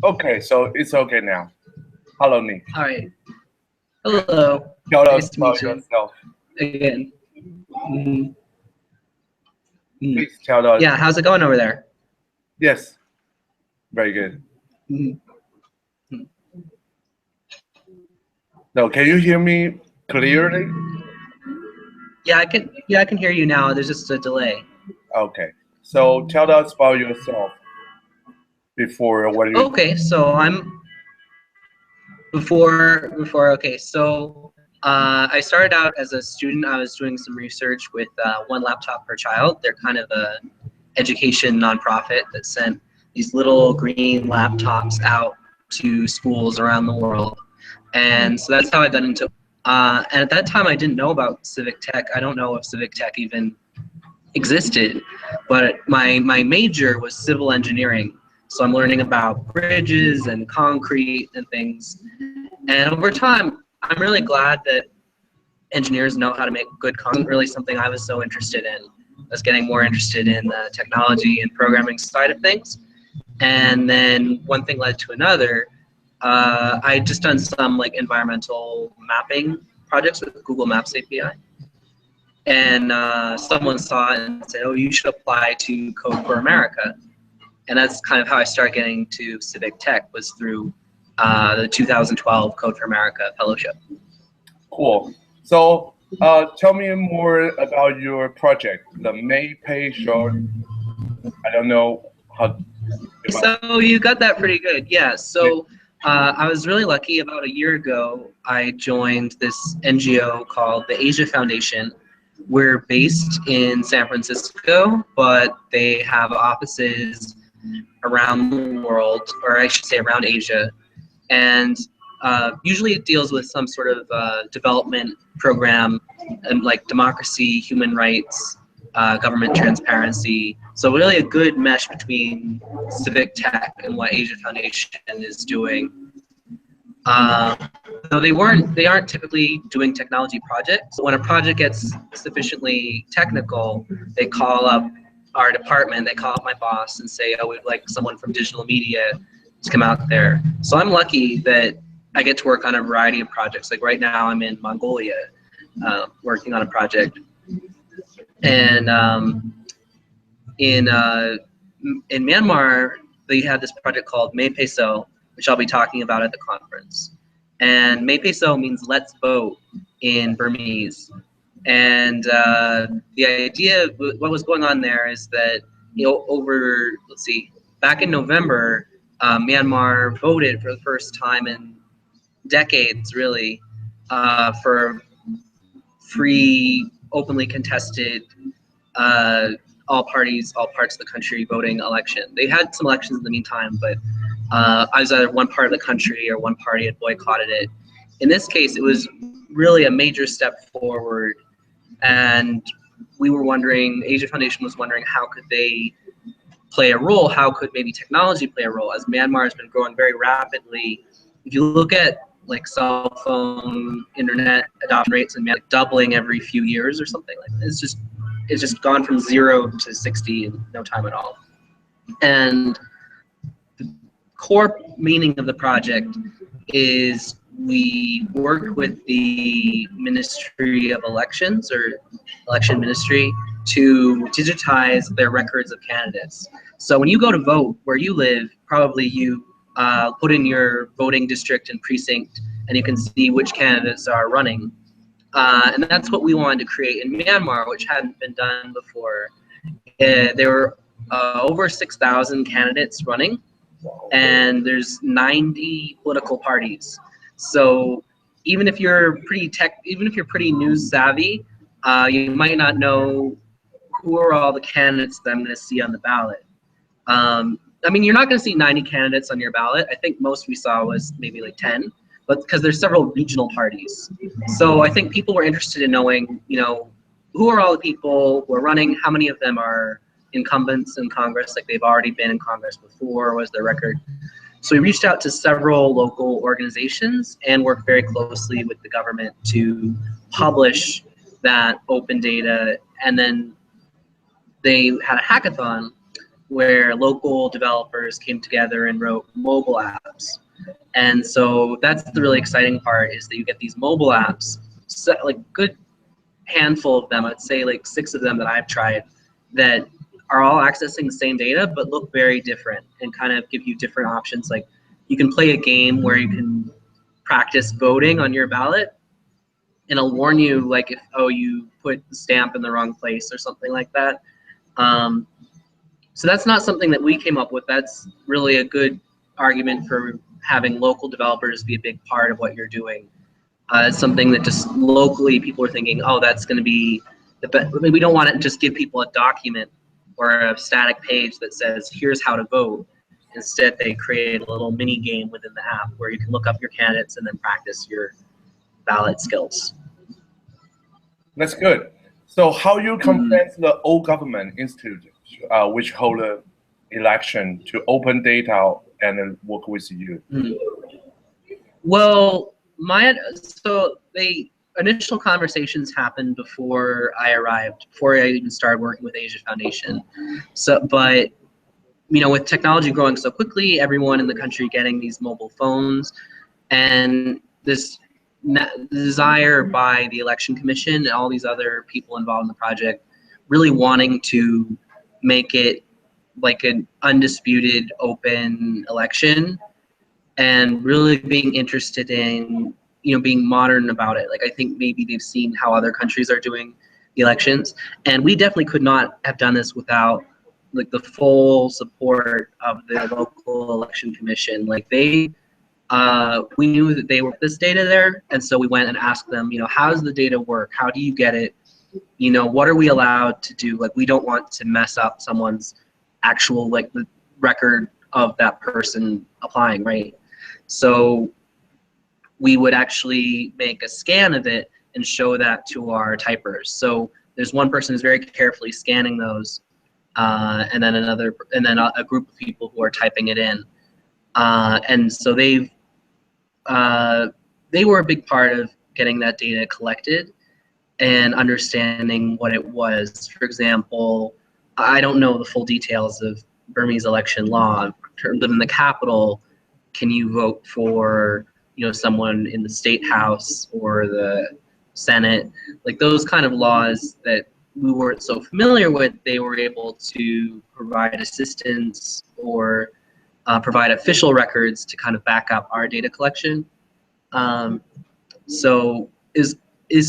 Okay, so it's okay now. Hello, Nick. All right. Hello. Tell Nice us to meet about you. yourself. Again. Please tell us. Yeah, how's it going over there? Yes. Very good. So, can you hear me clearly? Yeah, I can hear you now. There's just a delay. Okay. So tell us about yourself before what you. Okay, so I'm before. Okay, so I started out as a student. I was doing some research with One Laptop Per Child. They're kind of a education nonprofit that sent these little green laptops out to schools around the world, and so that's how I got into. And at that time, I didn't know about civic tech. I don't know if civic tech even existed, but my major was civil engineering. So I'm learning about bridges and concrete and things. And over time, I'm really glad that engineers know how to make good concrete. Really something I was so interested in. I was getting more interested in the technology and programming side of things. And then one thing led to another. I just done some like environmental mapping projects with Google Maps API. And someone saw it and said, oh, you should apply to Code for America. And that's kind of how I started getting to civic tech, was through the 2012 Code for America Fellowship. Cool. So tell me more about your project, the MaePaySoh. I don't know how. So you got that pretty good. Yeah. So I was really lucky. About a year ago, I joined this NGO called the Asia Foundation. We're based in San Francisco, but they have offices around the world, or I should say around Asia. And usually it deals with some sort of development program, and like democracy, human rights, government transparency. So really a good mesh between civic tech and what Asia Foundation is doing. So they aren't typically doing technology projects. When a project gets sufficiently technical, they call up our department, they call up my boss and say, oh, we'd like someone from digital media to come out there. So I'm lucky that I get to work on a variety of projects. Like right now I'm in Mongolia working on a project. And in Myanmar, they had this project called MaePaySoh, which I'll be talking about at the conference. And MaePaySoh means let's vote in Burmese. And the idea, what was going on there is that, back in November, Myanmar voted for the first time in decades, really, for free, openly contested, all parties, all parts of the country voting election. They had some elections in the meantime, but either one part of the country or one party had boycotted it. In this case, it was really a major step forward, and we were wondering, Asia Foundation was wondering, how could they play a role? How could maybe technology play a role? As Myanmar has been growing very rapidly, if you look at like cell phone, internet adoption rates, and like doubling every few years or something like that. It's just gone from 0 to 60 in no time at all. And the core meaning of the project is we work with the Ministry of Elections, or Election Ministry, to digitize their records of candidates. So when you go to vote where you live, probably you put in your voting district and precinct, and you can see which candidates are running. And that's what we wanted to create in Myanmar, which hadn't been done before. There were over 6,000 candidates running, and there's 90 political parties. So even if you're pretty news savvy, you might not know who are all the candidates that I'm going to see on the ballot. I mean, you're not going to see 90 candidates on your ballot. I think most we saw was maybe like 10, but because there's several regional parties. So I think people were interested in knowing, who are all the people who are running, how many of them are incumbents in Congress, like they've already been in Congress before, was their record. So we reached out to several local organizations and worked very closely with the government to publish that open data. And then they had a hackathon where local developers came together and wrote mobile apps. And so that's the really exciting part, is that you get these mobile apps, so, like good handful of them, I'd say like 6 of them that I've tried, that are all accessing the same data but look very different and kind of give you different options. Like you can play a game where you can practice voting on your ballot, and it'll warn you like if, oh, you put the stamp in the wrong place or something like that. So that's not something that we came up with. That's really a good argument for having local developers be a big part of what you're doing. It's something that just locally people are thinking, oh, that's going to be the best. I mean, we don't want to just give people a document or a static page that says, here's how to vote. Instead, they create a little mini game within the app where you can look up your candidates and then practice your ballot skills. That's good. So how you convince the old government institute, which hold an election, to open data and work with you? Well, the initial conversations happened before I arrived, before I even started working with Asia Foundation. So, but you know, with technology growing so quickly, everyone in the country getting these mobile phones, and this desire by the Election Commission and all these other people involved in the project really wanting to make it like an undisputed open election, and really being interested in, you know, being modern about it. Like I think maybe they've seen how other countries are doing the elections, and we definitely could not have done this without like the full support of the local election commission. Like they, we knew that they were this data there, and so we went and asked them, you know, how does the data work? How do you get it? You know, what are we allowed to do? Like we don't want to mess up someone's actual like the record of that person applying, right? So we would actually make a scan of it and show that to our typers. So there's one person who's very carefully scanning those, and then a group of people who are typing it in. And so they were a big part of getting that data collected and understanding what it was. For example, I don't know the full details of Burmese election law. Live in the capital, can you vote for, you know, someone in the state house or the Senate? Like those kind of laws that we weren't so familiar with, they were able to provide assistance or provide official records to kind of back up our data collection. So is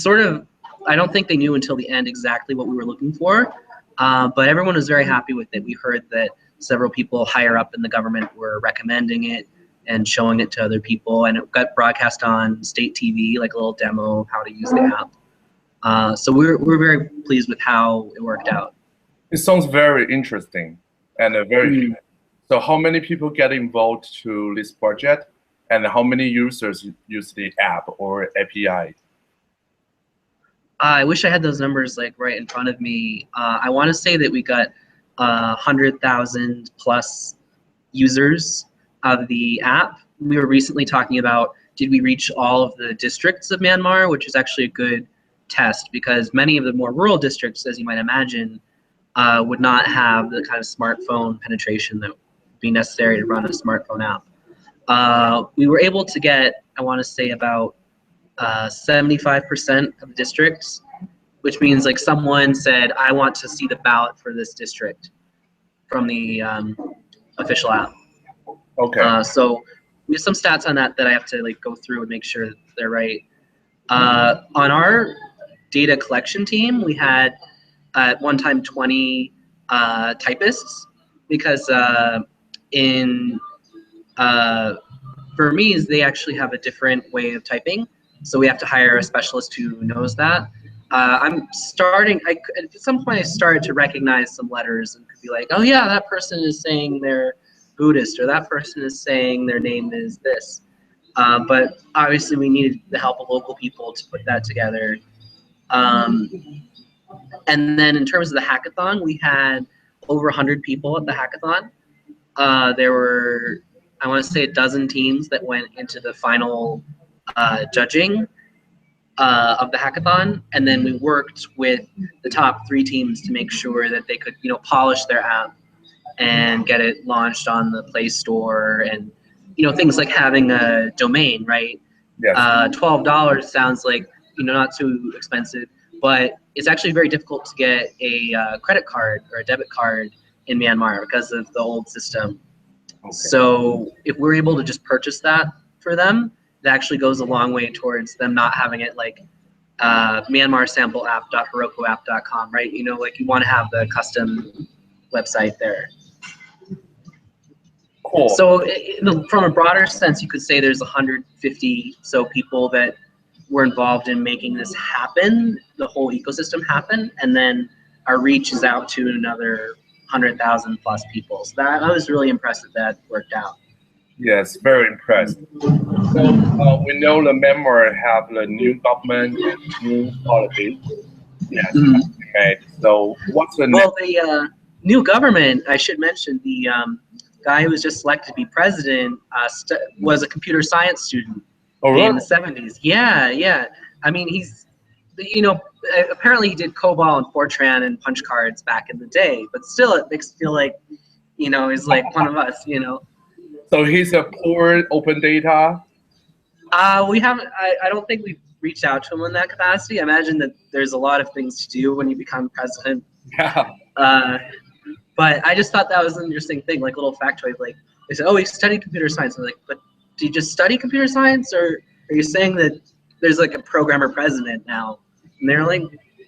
sort of, I don't think they knew until the end exactly what we were looking for, but everyone was very happy with it. We heard that several people higher up in the government were recommending it and showing it to other people, and it got broadcast on state TV, like a little demo of how to use the app. So we're very pleased with how it worked out. It sounds very interesting and very So how many people get involved to this project, and how many users use the app or API? I wish I had those numbers like right in front of me. I want to say that we got 100,000 plus users of the app. We were recently talking about, did we reach all of the districts of Myanmar, which is actually a good test, because many of the more rural districts, as you might imagine, would not have the kind of smartphone penetration that would be necessary to run a smartphone app. We were able to get, I want to say, about 75% of the districts, which means like someone said, I want to see the ballot for this district from the official app. Okay. So we have some stats on that I have to like go through and make sure that they're right. On our data collection team, we had at one time 20 typists, because in Burmese, they actually have a different way of typing. So we have to hire a specialist who knows that. At some point I started to recognize some letters and could be like, oh yeah, that person is saying they're Buddhist, or that person is saying their name is this. But obviously we needed the help of local people to put that together. And then in terms of the hackathon, we had over 100 people at the hackathon. There were, I want to say, a dozen teams that went into the final judging of the hackathon, and then we worked with the top 3 teams to make sure that they could, you know, polish their app and get it launched on the Play Store, and things like having a domain, right? Yes. $12 sounds like not too expensive, but it's actually very difficult to get a credit card or a debit card in Myanmar because of the old system. Okay. So if we're able to just purchase that for them, it actually goes a long way towards them not having it like MyanmarSampleApp.herokuapp.com, right? Like you want to have the custom website there. Cool. So from a broader sense, you could say there's 150 so people that were involved in making this happen, the whole ecosystem happen, and then our reach is out to another 100,000 plus people. So I was really impressed that worked out. Yes, very impressed. So we know the Myanmar have the new government and new policies. Yes. Right. So what's the the new government? I should mention the guy who was just selected to be president was a computer science student in the 70s. Yeah. I mean, he's apparently he did COBOL and Fortran and punch cards back in the day, but still it makes me feel like he's like one of us. So he's a poor open data. We haven't. I don't think we've reached out to him in that capacity. I imagine that there's a lot of things to do when you become president. Yeah. But I just thought that was an interesting thing, like a little factoid. Like they said, oh, he studied computer science. I'm like, but do you just study computer science, or are you saying that there's like a programmer president now? And they're like,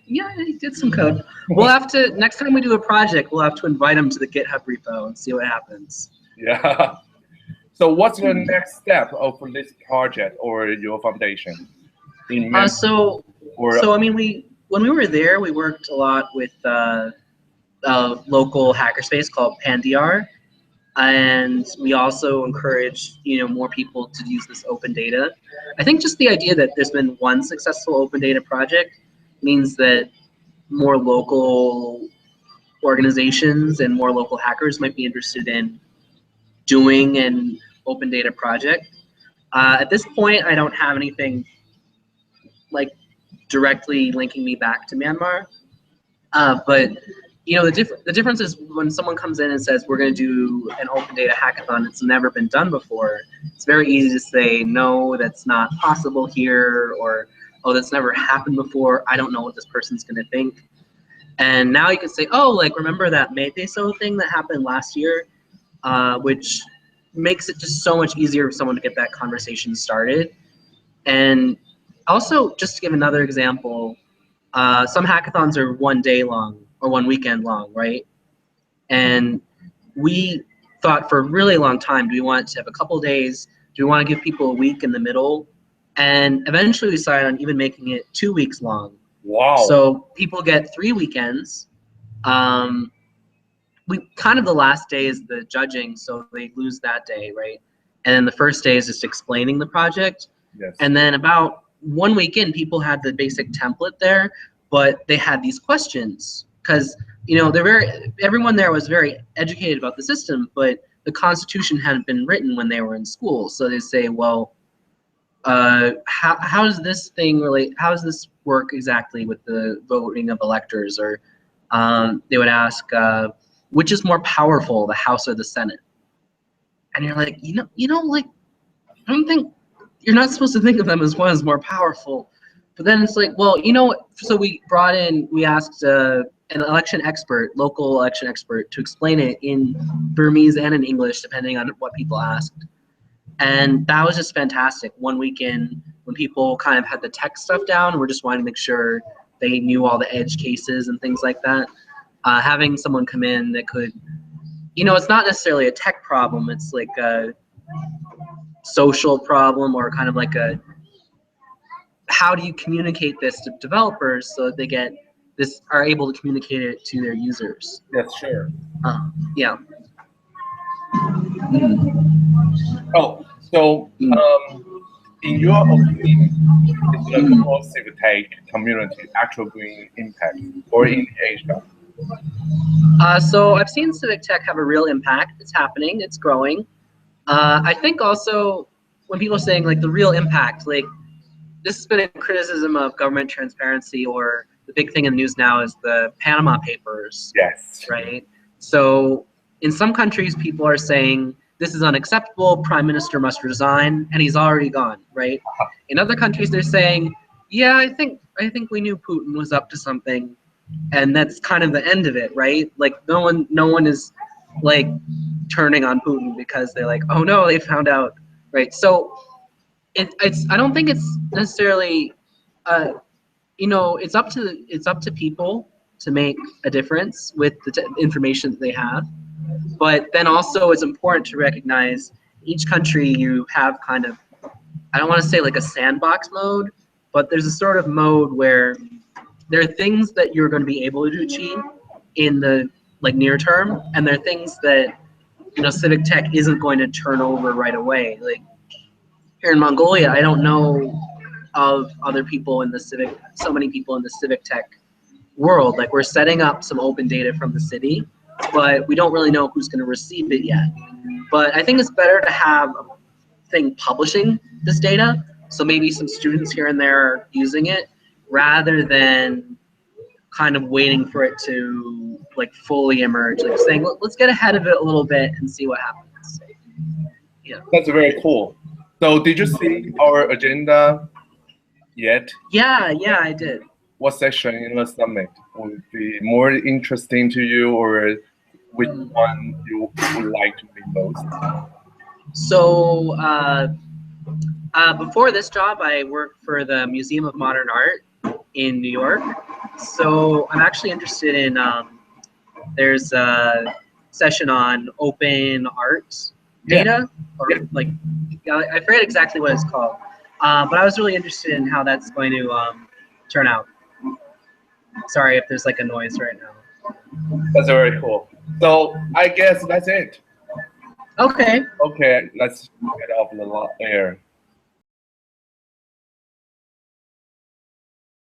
yeah, he did some code. We'll have to next time we do a project, we'll have to invite him to the GitHub repo and see what happens. Yeah. So what's the next step of this project or your foundation? So I mean, when we were there, we worked a lot with a local hackerspace called PanDR, and we also encourage more people to use this open data. I think just the idea that there's been one successful open data project means that more local organizations and more local hackers might be interested in doing an open data project. At this point, I don't have anything like directly linking me back to Myanmar, but the difference is when someone comes in and says we're going to do an open data hackathon, it's never been done before. It's very easy to say no, that's not possible here, or oh, that's never happened before. I don't know what this person's going to think. And now you can say, oh, like remember that MaePaySoh thing that happened last year, which makes it just so much easier for someone to get that conversation started. And also, just to give another example, some hackathons are 1 day long or 1 weekend long, right? And we thought for a really long time, do we want to have a couple days? Do we want to give people a week in the middle? And eventually we decided on even making it 2 weeks long. Wow. So people get 3 weekends. The last day is the judging, so they lose that day, right? And then the first day is just explaining the project. Yes. And then about 1 week in, people had the basic template there, but they had these questions because everyone there was very educated about the system, but the Constitution hadn't been written when they were in school. So they say, well, how does this thing relate? How does this work exactly with the voting of electors? Or they would ask, which is more powerful, the House or the Senate? And you're like, like, I don't think you're not supposed to think of them as one is more powerful. But then it's like, well, so we asked an election expert, local election expert, to explain it in Burmese and in English, depending on what people asked. And that was just fantastic. 1 weekend, when people kind of had the tech stuff down, we're just wanting to make sure they knew all the edge cases and things like that. Having someone come in that could, it's not necessarily a tech problem. It's like a social problem, or kind of like how do you communicate this to developers so that they are able to communicate it to their users? Yes, sure. Yeah. Oh, so in your opinion, is the global civic tech community actually bringing impact or in Asia? So I've seen civic tech have a real impact. It's happening. It's growing. I think also when people are saying like the real impact, like this has been a criticism of government transparency, or the big thing in the news now is the Panama Papers. Yes. Right. So in some countries, people are saying, this is unacceptable, prime minister must resign, and he's already gone, right? In other countries, they're saying, yeah, I think we knew Putin was up to something, and that's kind of the end of it, right? Like no one is like turning on Putin because they're like, oh no, they found out, right? So I don't think it's necessarily, you know, it's up to people to make a difference with the information that they have. But then also it's important to recognize each country you have kind of, I don't want to say like a sandbox mode, but there's a sort of mode where there are things that you're going to be able to achieve in the like near term, and there are things that, you know, civic tech isn't going to turn over right away. Like here in Mongolia, I don't know of other people in the so many people in the civic tech world. Like we're setting up some open data from the city, but we don't really know who's going to receive it yet. But I think it's better to have a thing publishing this data, so maybe some students here and there are using it, rather than kind of waiting for it to like fully emerge, like saying, let's get ahead of it a little bit and see what happens. Yeah. That's very cool. So did you see our agenda yet? Yeah, I did. What section in the summit would be more interesting to you, or which one you would like to be most? So before this job, I worked for the Museum of Modern Art in New York. So I'm actually interested in, there's a session on open art data, or like, I forget exactly what it's called, but I was really interested in how that's going to turn out. Sorry if there's like a noise right now. That's very cool. So I guess that's it. Okay. Okay, let's get off the air.